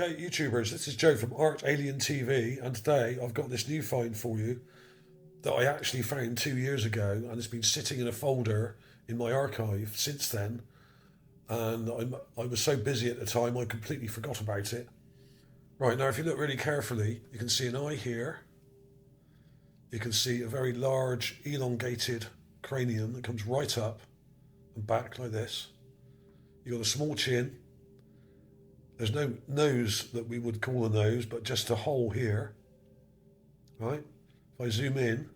Okay, YouTubers, this is Joe from ArtAlienTV, and today I've got this new find for you that I actually found 2 years ago, and it's been sitting in a folder in my archive since then, and I was so busy at the time I completely forgot about it. Right, now if you look really carefully, you can see an eye here. You can see a very large, elongated cranium that comes right up and back like this. You've got a small chin. There's no nose that we would call a nose, but just a hole here, right? If I zoom in,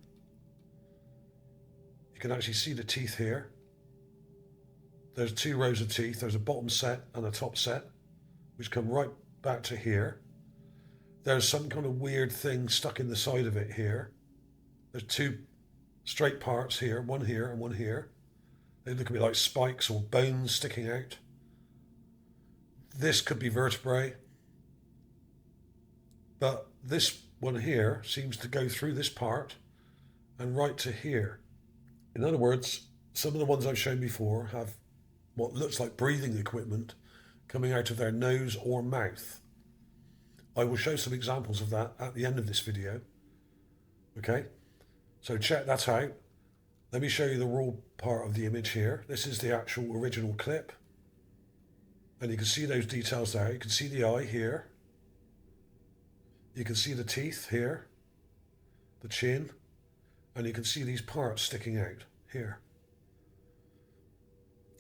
you can actually see the teeth here. There's 2 rows of teeth. There's a bottom set and a top set, which come right back to here. There's some kind of weird thing stuck in the side of it here. There's 2 straight parts here, one here and one here. They look a bit like spikes or bones sticking out. This could be vertebrae, but this one here seems to go through this part and right to here. In other words, some of the ones I've shown before have what looks like breathing equipment coming out of their nose or mouth. I will show some examples of that at the end of this video. Okay, so check that out. Let me show you the raw part of the image here. This is the actual original clip. And you can see those details there. You can see the eye here. You can see the teeth here, the chin, and you can see these parts sticking out here.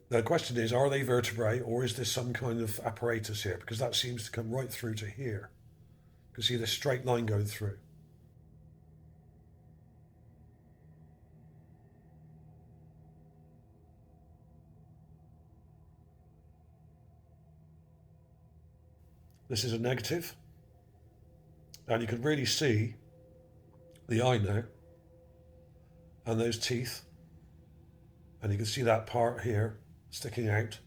Now the question is, are they vertebrae or is this some kind of apparatus here? Because that seems to come right through to here. You can see the straight line going through. This is a negative, and you can really see the eye now and those teeth, and you can see that part here sticking out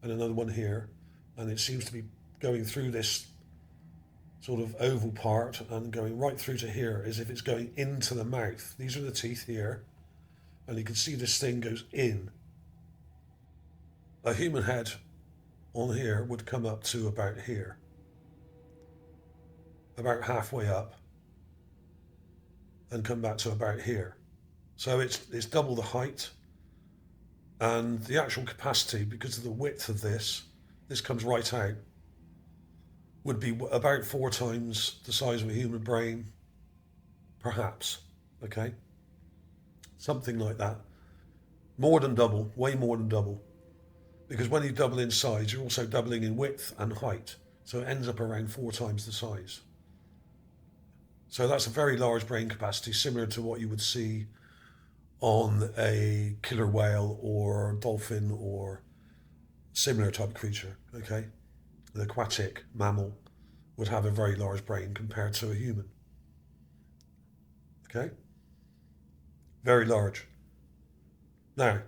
and another one here, and it seems to be going through this sort of oval part and going right through to here as if it's going into the mouth. These are the teeth here, and you can see this thing goes in. A human head on here would come up to about here, about halfway up, and come back to about here. So it's double the height, and the actual capacity, because of the width of this comes right out, would be about 4 times the size of a human brain, perhaps, okay? Something like that. More than double, way more than double. Because when you double in size, you're also doubling in width and height. So it ends up around 4 times the size. So that's a very large brain capacity, similar to what you would see on a killer whale or dolphin or similar type of creature, okay? An aquatic mammal would have a very large brain compared to a human, okay? Very large. Now,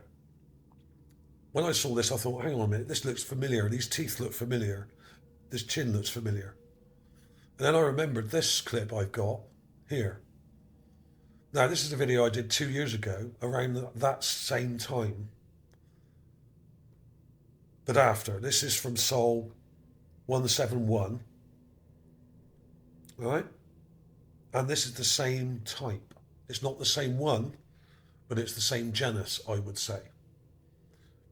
when I saw this, I thought, hang on a minute, this looks familiar. These teeth look familiar. This chin looks familiar. And then I remembered this clip I've got here. Now, this is a video I did 2 years ago, around that same time. But after, this is from Sol 171, right? And this is the same type. It's not the same one, but it's the same genus, I would say.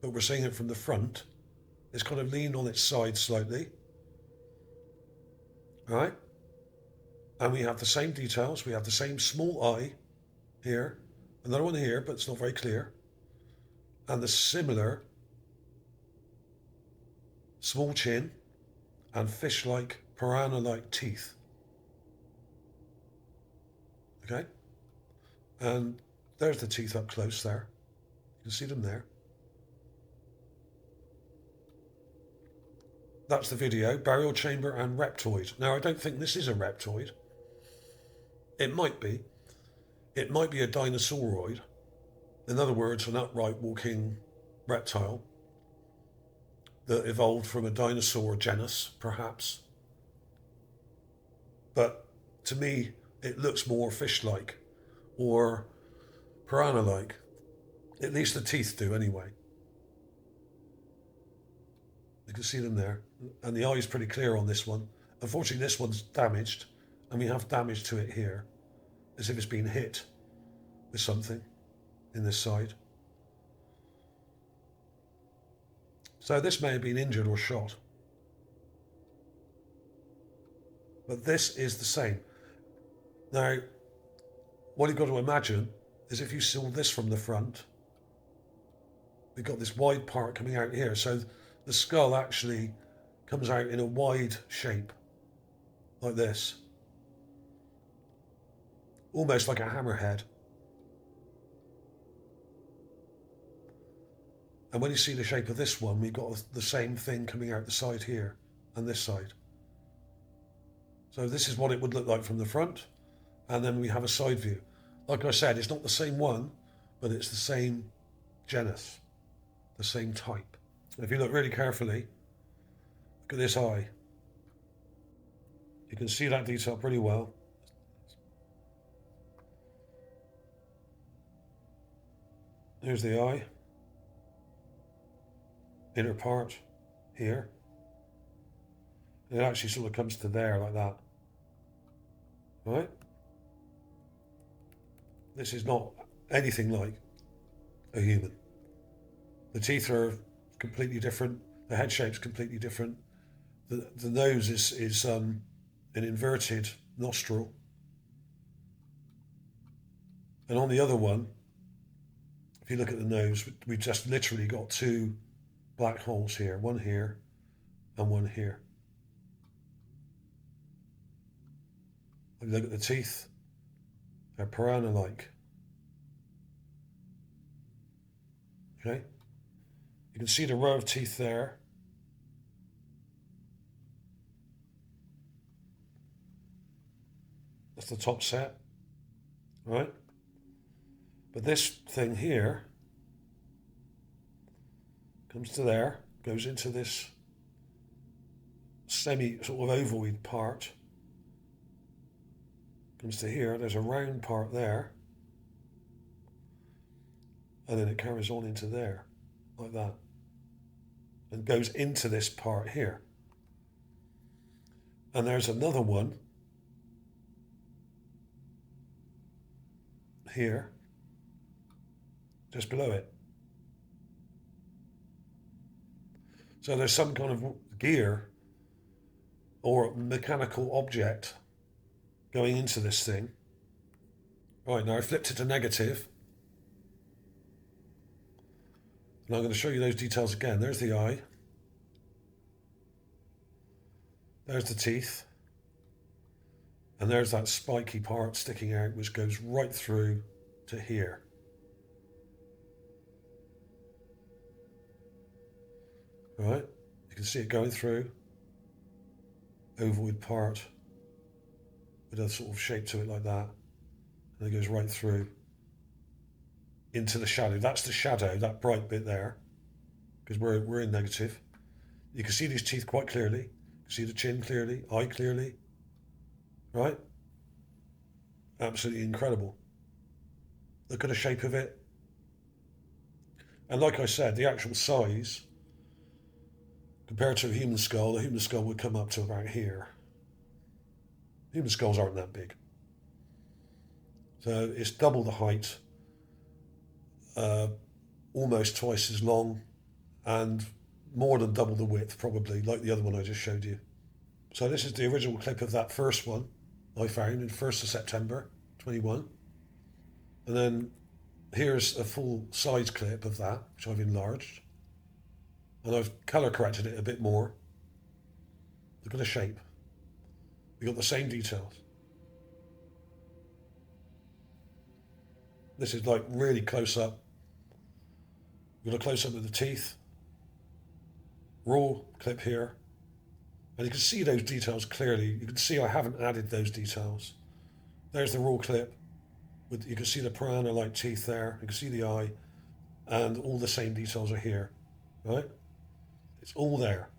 But we're seeing it from the front. It's kind of leaned on its side slightly. Right? And we have the same details. We have the same small eye here, another one here, but it's not very clear. And the similar small chin and fish-like, piranha-like teeth. Okay? And there's the teeth up close there. You can see them there. That's the video, burial chamber and reptoid. Now, I don't think this is a reptoid. It might be. It might be a dinosauroid. In other words, an upright walking reptile that evolved from a dinosaur genus, perhaps. But to me, it looks more fish-like or piranha-like. At least the teeth do anyway. You can see them there. And the eye is pretty clear on this one. Unfortunately, this one's damaged, and we have damage to it here, as if it's been hit with something in this side. So this may have been injured or shot. But this is the same. Now, what you've got to imagine is if you saw this from the front, we've got this wide part coming out here. So the skull actually comes out in a wide shape, like this. Almost like a hammerhead. And when you see the shape of this one, we've got the same thing coming out the side here and this side. So this is what it would look like from the front, and then we have a side view. Like I said, it's not the same one, but it's the same genus, the same type. If you look really carefully, look at this eye. You can see that detail pretty well. There's the eye, inner part here. And it actually sort of comes to there like that. Right? This is not anything like a human. The teeth are completely different. The head shape's completely different. The nose is an inverted nostril. And on the other one, if you look at the nose, we just literally got two black holes here. One here and one here. If you look at the teeth, they're piranha-like. Okay? You can see the row of teeth there. That's the top set, right? But this thing here comes to there, goes into this semi sort of ovoid part. Comes to here, there's a round part there, and then it carries on into there, like that, and goes into this part here. And there's another one here, just below it. So there's some kind of gear or mechanical object going into this thing. Right, now I flipped it to negative. And I'm going to show you those details again. There's the eye. There's the teeth. And there's that spiky part sticking out, which goes right through to here. Right, you can see it going through. Ovoid part with a sort of shape to it like that, and it goes right through into the shadow. That's the shadow, that bright bit there, because we're in negative. You can see these teeth quite clearly. You can see the chin clearly, eye clearly, right? Absolutely incredible. Look at the shape of it. And like I said, the actual size, compared to a human skull, the human skull would come up to about here. Human skulls aren't that big. So it's double the height, almost twice as long, and more than double the width, probably, like the other one I just showed you. So this is the original clip of that first one I found in 1st of September 21. And then here's a full size clip of that, which I've enlarged. And I've colour corrected it a bit more. Look at the shape. We got the same details. This is like really close up. We've got a close up of the teeth. Raw clip here. And you can see those details clearly. You can see I haven't added those details. There's the raw clip. You can see the piranha-like teeth there. You can see the eye. And all the same details are here. Right? It's all there.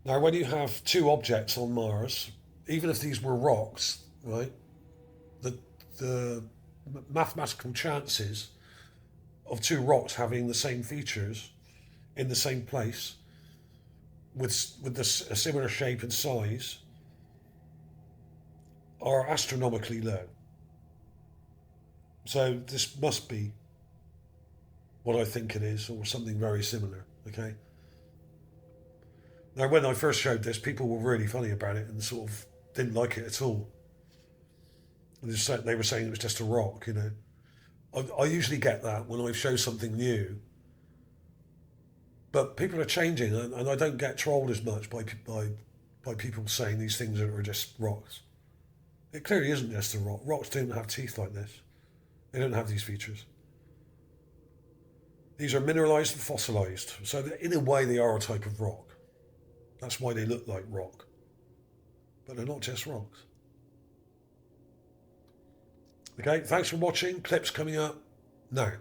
Now, when you have two objects on Mars, even if these were rocks, right, the mathematical chances of two rocks having the same features in the same place with a similar shape and size are astronomically low. So this must be what I think it is, or something very similar, okay? Now, when I first showed this, people were really funny about it and sort of didn't like it at all. They were saying it was just a rock, you know. I usually get that when I show something new, but people are changing, and I don't get trolled as much by people saying these things are just rocks. It clearly isn't just a rock. Rocks don't have teeth like this. They don't have these features. These are mineralized and fossilized, so in a way they are a type of rock. That's why they look like rock. But they're not just rocks. Okay, thanks for watching. Clips coming up now.